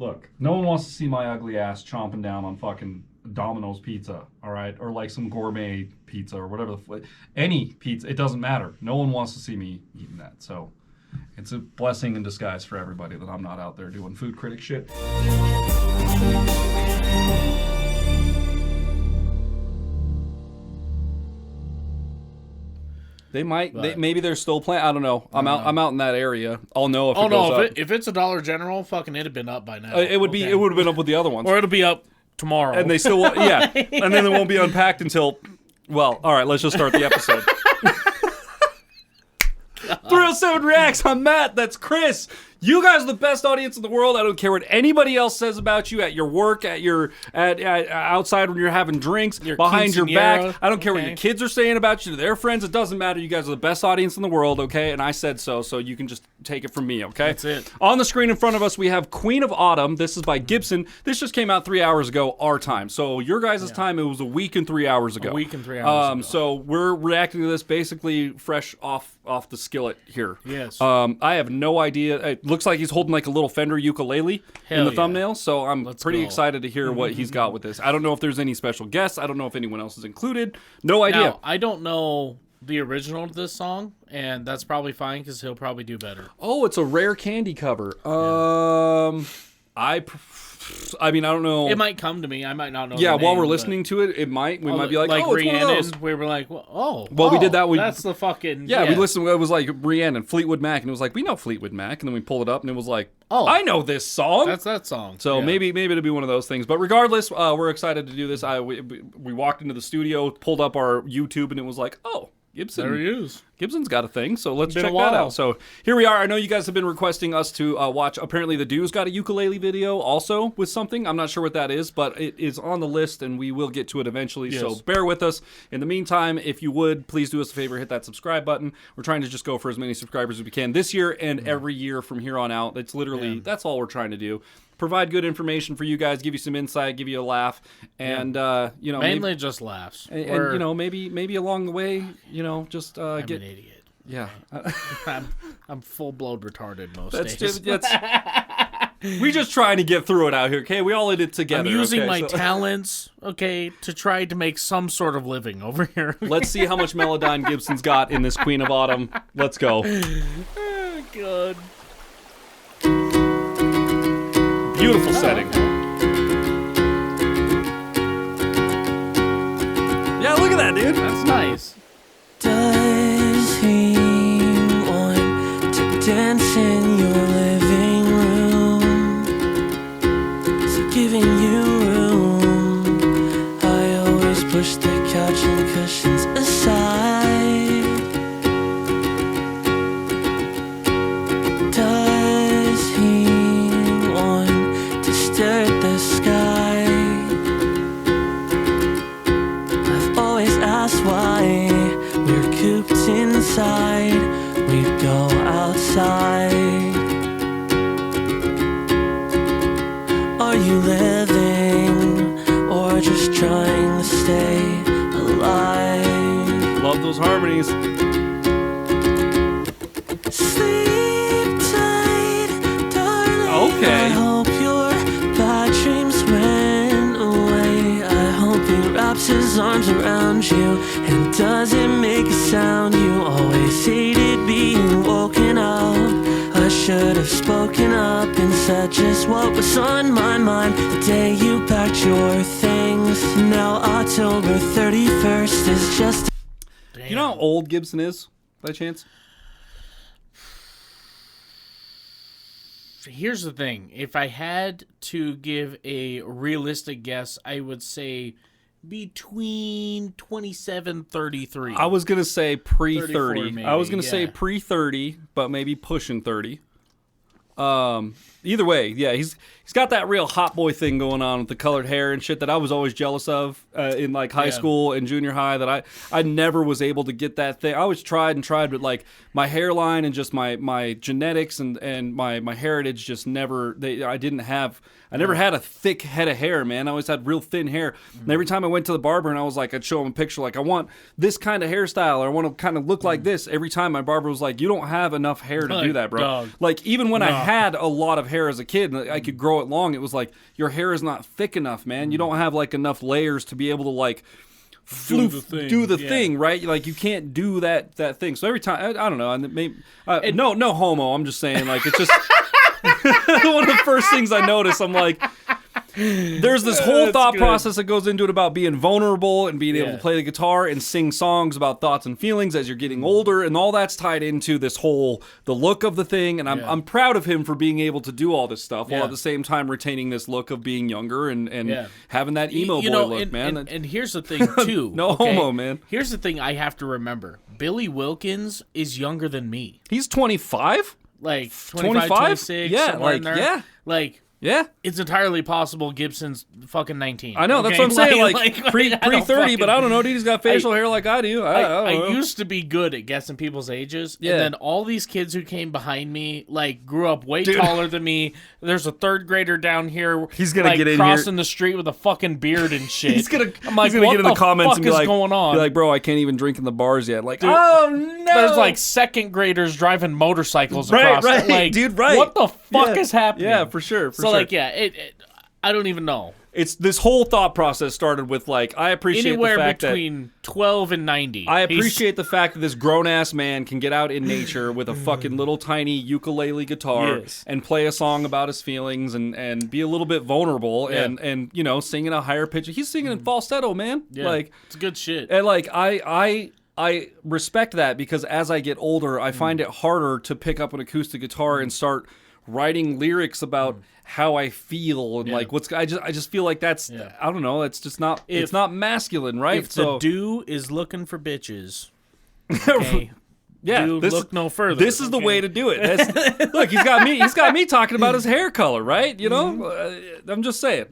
Look, no one wants to see my ugly ass chomping down on fucking Domino's pizza, all right? Or like some gourmet pizza or whatever. Any pizza, it doesn't matter. No one wants to see me eating that. So it's a blessing in disguise for everybody that I'm not out there doing food critic shit. They might. Maybe they're still playing. I don't know. I'm out in that area. I'll know if it goes up. If it's a Dollar General, fucking it'd have been up by now. It would be. It would have been up with the other ones, or it'll be up tomorrow. And they still won't. Yeah, and then it won't be unpacked until. Well, all right. Let's just start the episode. 307 Reacts. I'm Matt. That's Chris. You guys are the best audience in the world. I don't care what anybody else says about you at your work, at outside when you're having drinks, behind your back. I don't care what your kids are saying about you to their friends. It doesn't matter. You guys are the best audience in the world, okay? And I said so you can just take it from me, okay? That's it. On the screen in front of us, we have Queen of Autumn. This is by Gibson. This just came out 3 hours ago, our time. So your guys' time, it was a week and 3 hours ago. A week and 3 hours ago. So we're reacting to this basically fresh off the skillet here. Yes. I have no idea. It looks like he's holding like a little Fender ukulele in the thumbnail, so I'm pretty excited to hear what he's got with this. I don't know if there's any special guests. I don't know if anyone else is included. No idea. Now, I don't know the original of this song, and that's probably fine because he'll probably do better. Oh, it's a Rare Candy cover. I mean, I don't know. It might come to me. I might not know. Yeah, the while name, we're listening to it, it might. We might be like, oh, it's Rhiannon, one of those. we were like, well, we did that. That's the fucking. Yeah, we listened. It was like Rhiannon, Fleetwood Mac, and it was like, we know Fleetwood Mac, and then we pulled it up, and it was like, oh, I know this song. That's that song. So maybe it'll be one of those things. But regardless, we're excited to do this. We walked into the studio, pulled up our YouTube, and it was like, oh, Gibson. There he is. Gibson's got a thing, so let's check that out. So here we are. I know you guys have been requesting us to watch. Apparently, the Dude's got a ukulele video also with something. I'm not sure what that is, but it is on the list, and we will get to it eventually. Yes. So bear with us. In the meantime, if you would, please do us a favor, hit that subscribe button. We're trying to just go for as many subscribers as we can this year and every year from here on out. That's literally that's all we're trying to do. Provide good information for you guys, give you some insight, give you a laugh, and mainly just laughs. And maybe along the way, just I'm get an idiot. Yeah, I'm full blown retarded most days. We just trying to get through it out here, okay? We all in it together. I'm using my talents, to try to make some sort of living over here. Let's see how much Melodyne Gibson's got in this Queen of Autumn. Let's go. Oh, God. Beautiful setting. Yeah, look at that, dude. That's nice. Does he want to dance in your living room? Is he giving you room? I always push the couch and cushions aside. Does he want to stare at the sky? I've always asked why. We're cooped inside, we'd go outside. Are you living, or just trying to stay alive? Love those harmonies. Sleep tight, darling. Okay. I hope your bad dreams went away. I hope he wraps his arms around you and doesn't make a sound. You always hated being woken up. I should have spoken up and said just what was on my mind the day you packed your things. Now October 31st is just... You know how old Gibson is, by chance? Here's the thing. If I had to give a realistic guess, I would say between 27, 33. I was going to say pre-30. I was going to say pre-30, but maybe pushing 30. Either way, yeah, he's got that real hot boy thing going on with the colored hair and shit that I was always jealous of in like high school and junior high. That I never was able to get that thing. I always tried, but like my hairline and just my genetics and my heritage just never. I never had a thick head of hair, man. I always had real thin hair. And every time I went to the barber and I was like, I'd show him a picture, like, I want this kind of hairstyle, or I want to kind of look like this. Every time my barber was like, you don't have enough hair to do that, bro. Dog. Like, even when I had a lot of hair as a kid and I could grow it long. It was like, your hair is not thick enough, man. You don't have like enough layers to be able to like do the thing, right? Like you can't do that thing. So every time, I don't know, and maybe no homo. I'm just saying, like it's just one of the first things I notice. I'm like, there's this whole thought process that goes into it about being vulnerable and being able to play the guitar and sing songs about thoughts and feelings as you're getting older, and all that's tied into this whole the look of the thing. And I'm proud of him for being able to do all this stuff while at the same time retaining this look of being younger and having that emo boy look, man. And here's the thing too. No homo, man. Here's the thing I have to remember. Billy Wilkins is younger than me. He's 25? Like 25, 26, yeah, somewhere in like there. Like, yeah, it's entirely possible Gibson's fucking 19. I know, that's what I'm saying. Like pre-30, but I don't know, dude. He's got facial hair like I do. I used to be good at guessing people's ages, and then all these kids who came behind me, like, grew up way taller than me. There's a third grader down here. He's gonna get in crossing the street with a fucking beard and shit. I'm like, he's gonna get in the comments and be like, going on? Be like, bro, I can't even drink in the bars yet. Like, dude, oh no. There's like second graders driving motorcycles across. Right, like, dude, right. What the fuck is happening? Yeah, for sure. So like, I don't even know. It's this whole thought process started with like, I appreciate anywhere the fact between 12 and 90. I appreciate the fact that this grown-ass man can get out in nature with a fucking little tiny ukulele guitar and play a song about his feelings and be a little bit vulnerable and you know, sing in a higher pitch. He's singing in falsetto, man. Yeah, like, it's good shit. And like, I respect that because as I get older, I find it harder to pick up an acoustic guitar and start writing lyrics about how I feel and like what's I just feel like that's I don't know, it's just not it's not masculine, right? If the dude is looking for bitches, okay, look no further. This is the way to do it. Look, he's got me talking about his hair color, right? You know, I'm just saying.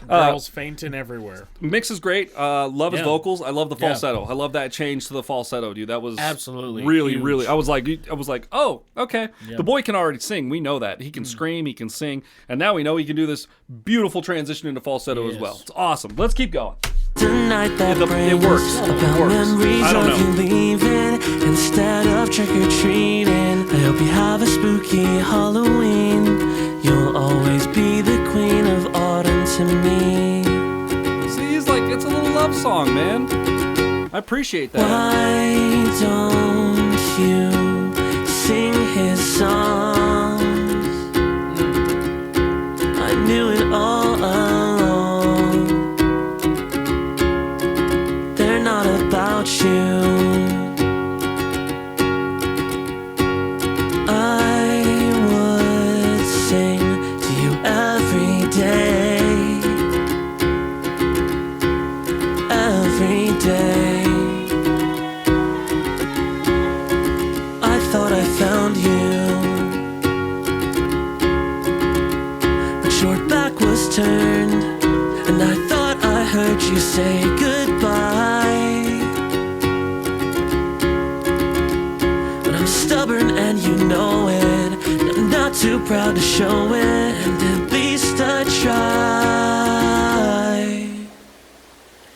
Girls fainting everywhere. Mix is great. Love his vocals. I love the falsetto. I love that change to the falsetto, dude. That was absolutely really, huge. really. I was like, oh, okay. Yeah. The boy can already sing. We know that he can scream, he can sing, and now we know he can do this beautiful transition into falsetto as well. It's awesome. Let's keep going. Tonight that it works. Memories I don't of you leaving instead of trick or treating. I hope you have a spooky Halloween. You'll always be the queen of autumn to me. See, he's like, it's a little love song, man. I appreciate that. Why don't you sing his songs? I knew it all along. They're not about you. I would sing to you every day. Every day. I thought I found you, but your back was turned, and I thought I heard you say goodbye. But I'm stubborn and you know it, and I'm not too proud to show it, and at least I try.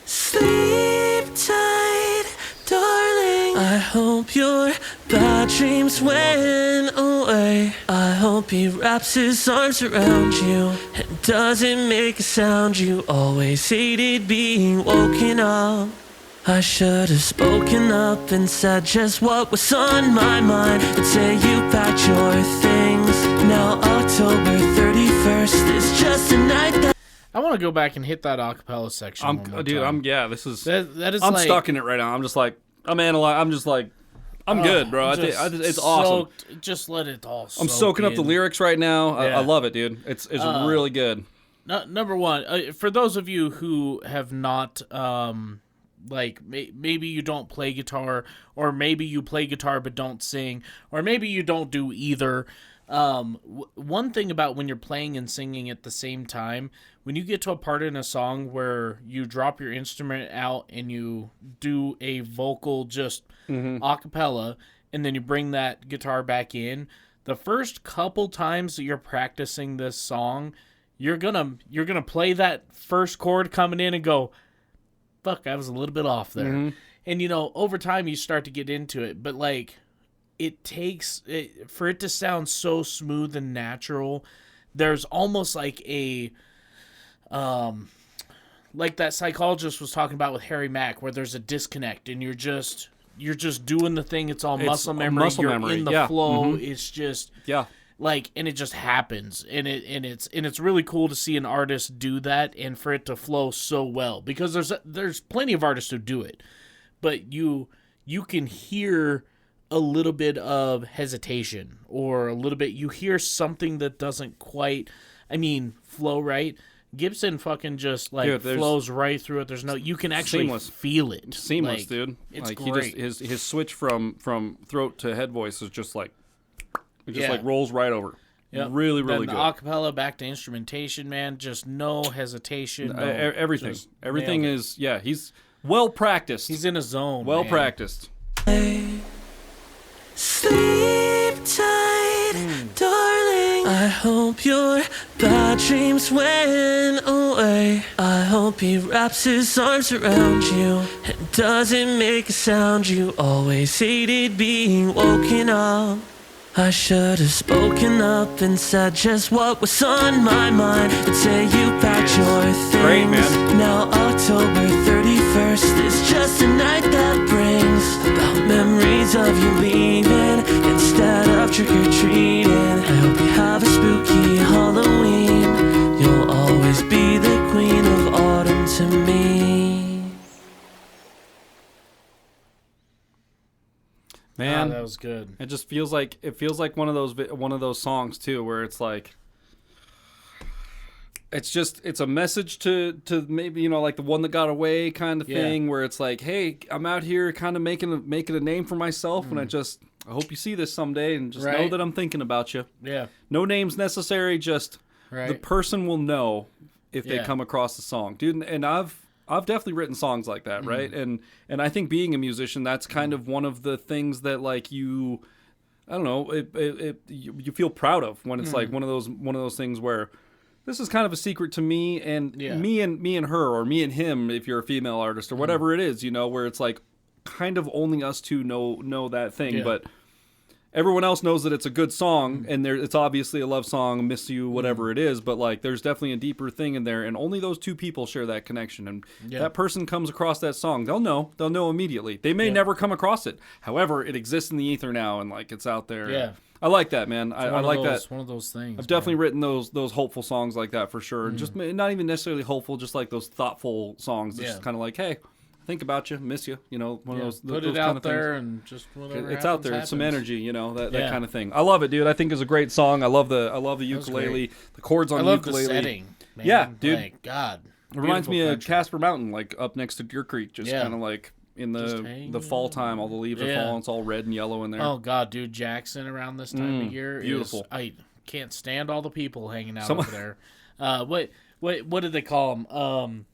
Sleep tight, darling. I hope your bad dreams went away. I hope he wraps his arms around you and doesn't make a sound. You always hated being woken up. I should have spoken up and said just what was on my mind, and say you packed your things. Now October 31st is just a night that I want to go back and hit that acapella section. I'm like, stuck in it right now. I'm just like, I'm good, bro. It's awesome. Just let it all soak I'm soaking up the lyrics right now. Yeah. I love it, dude. It's really good. Number one, for those of you who have not, maybe you don't play guitar, or maybe you play guitar but don't sing, or maybe you don't do either. One thing about when you're playing and singing at the same time, when you get to a part in a song where you drop your instrument out and you do a vocal just a cappella, and then you bring that guitar back in, the first couple times that you're practicing this song, you're gonna play that first chord coming in and go, fuck, I was a little bit off there. And you know, over time you start to get into it, but like, it takes for it to sound so smooth and natural. There's almost like a like that psychologist was talking about with Harry Mack, where there's a disconnect and you're just doing the thing. It's all muscle memory. You're in the flow. Mm-hmm. It's just like, and it just happens, and it's really cool to see an artist do that and for it to flow so well, because there's plenty of artists who do it, but you can hear a little bit of hesitation, or a little bit, you hear something that doesn't quite, flow right. Gibson fucking just flows right through it. There's no, you can actually feel it. Seamless, dude. It's great. He just, his switch from throat to head voice is just like, it just rolls right over. Yep. Really, really good. The acapella back to instrumentation, man. Just no hesitation. Everything is, he's well practiced. He's in a zone. Well practiced. Sleep tight, darling. I hope your bad dreams went away. I hope he wraps his arms around you and doesn't make a sound. You always hated being woken up. I should have spoken up and said just what was on my mind. But say you packed your things. Great, man. Now October 31st is just a night that brings about memories of you leaving instead of trick-or-treating. I hope you have a spooky Halloween. You'll always be the queen of autumn to me. Man, that was good. It just feels like one of those songs too, where it's like, it's a message to maybe, like the one that got away kind of thing, where it's like, hey, I'm out here kind of making a name for myself, and I hope you see this someday, and just know that I'm thinking about you. Yeah. No names necessary, just the person will know if they come across the song, dude. And I've definitely written songs like that, right? And I think being a musician, that's kind of one of the things that, like, you feel proud of when it's like one of those things where this is kind of a secret to me and me and her, or me and him if you're a female artist, or whatever it is, where it's like kind of only us two know that thing, but everyone else knows that it's a good song, and it's obviously a love song, miss you, whatever it is, but like there's definitely a deeper thing in there, and only those two people share that connection, and that person comes across that song, they'll know immediately. They may never come across it, however, it exists in the ether now, and like it's out there. Yeah, I like that, man. I like that. It's one of those things. I've definitely written those hopeful songs like that for sure, and just not even necessarily hopeful, just like those thoughtful songs. It's just kind of like, hey, think about you, miss you, one of those. Put those it out kind of there, things. And just whatever it's out there. Happens. It's some energy, that kind of thing. I love it, dude. I think it's a great song. I love the ukulele, the chords on the ukulele. The setting, man. Yeah, dude. Like, God, it reminds me of Casper Mountain, like up next to Deer Creek, just kind of like in the fall time. All the leaves are falling. It's all red and yellow in there. Oh God, dude, Jackson around this time of year, beautiful. I can't stand all the people hanging out over there. What did they call them?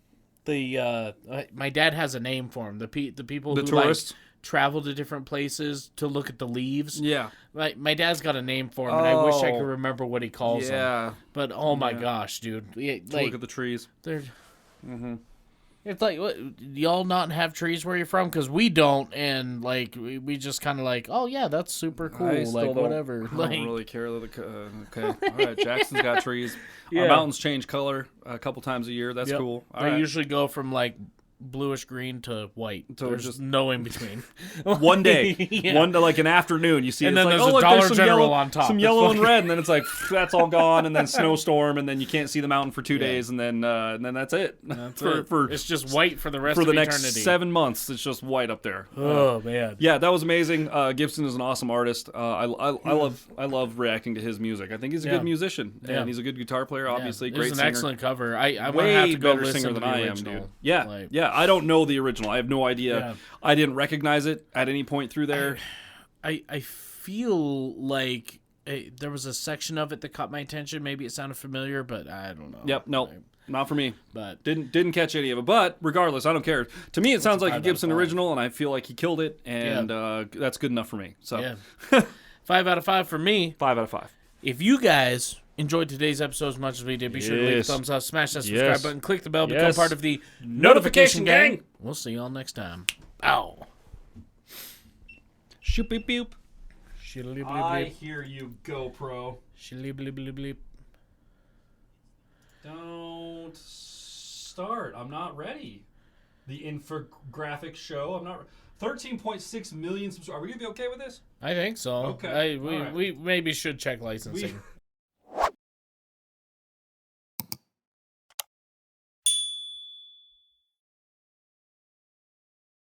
My dad has a name for them. The people who tourists travel to different places to look at the leaves. Yeah, my dad's got a name for them, and I wish I could remember what he calls them. But oh my gosh, dude! Look at the trees. They're. It's like, what, y'all not have trees where you're from? Because we don't, and like we just kind of like, oh yeah, that's super cool, like whatever. I don't really care. Okay, all right. Jackson's got trees. Our mountains change color a couple times a year. That's cool. They usually go from like bluish green to white. So there's just no in between. One day, like an afternoon, you see, and it's then like, there's a Dollar General on top. Some yellow and red, and then it's like that's all gone, and then snowstorm, and then you can't see the mountain for 2 days, and then that's it. It's just white for the rest of eternity. Next 7 months. It's just white up there. Oh man, yeah, that was amazing. Gibson is an awesome artist. I love reacting to his music. I think he's a good musician, and he's a good guitar player. Obviously, great singer. It's an excellent cover. I way have to go better listen singer to than the I original. am, dude. Yeah. I don't know the original. I have no idea. Yeah. I didn't recognize it at any point through there. I feel like there was a section of it that caught my attention. Maybe it sounded familiar, but I don't know. Yep, no, not for me. But didn't catch any of it. But regardless, I don't care. To me, it sounds like a Gibson original, and I feel like he killed it, and that's good enough for me. So, 5 out of 5 for me. 5 out of 5. If you guys enjoyed today's episode as much as we did, be sure to leave a thumbs up, smash that subscribe button, click the bell, become part of the notification gang. We'll see y'all next time. Ow. Shoop beep beep. I hear you, GoPro. Bleep. Don't start. I'm not ready. The infographic show. I'm not. 13.6 million subscribers. Are we gonna be okay with this? I think so. Okay. We maybe should check licensing.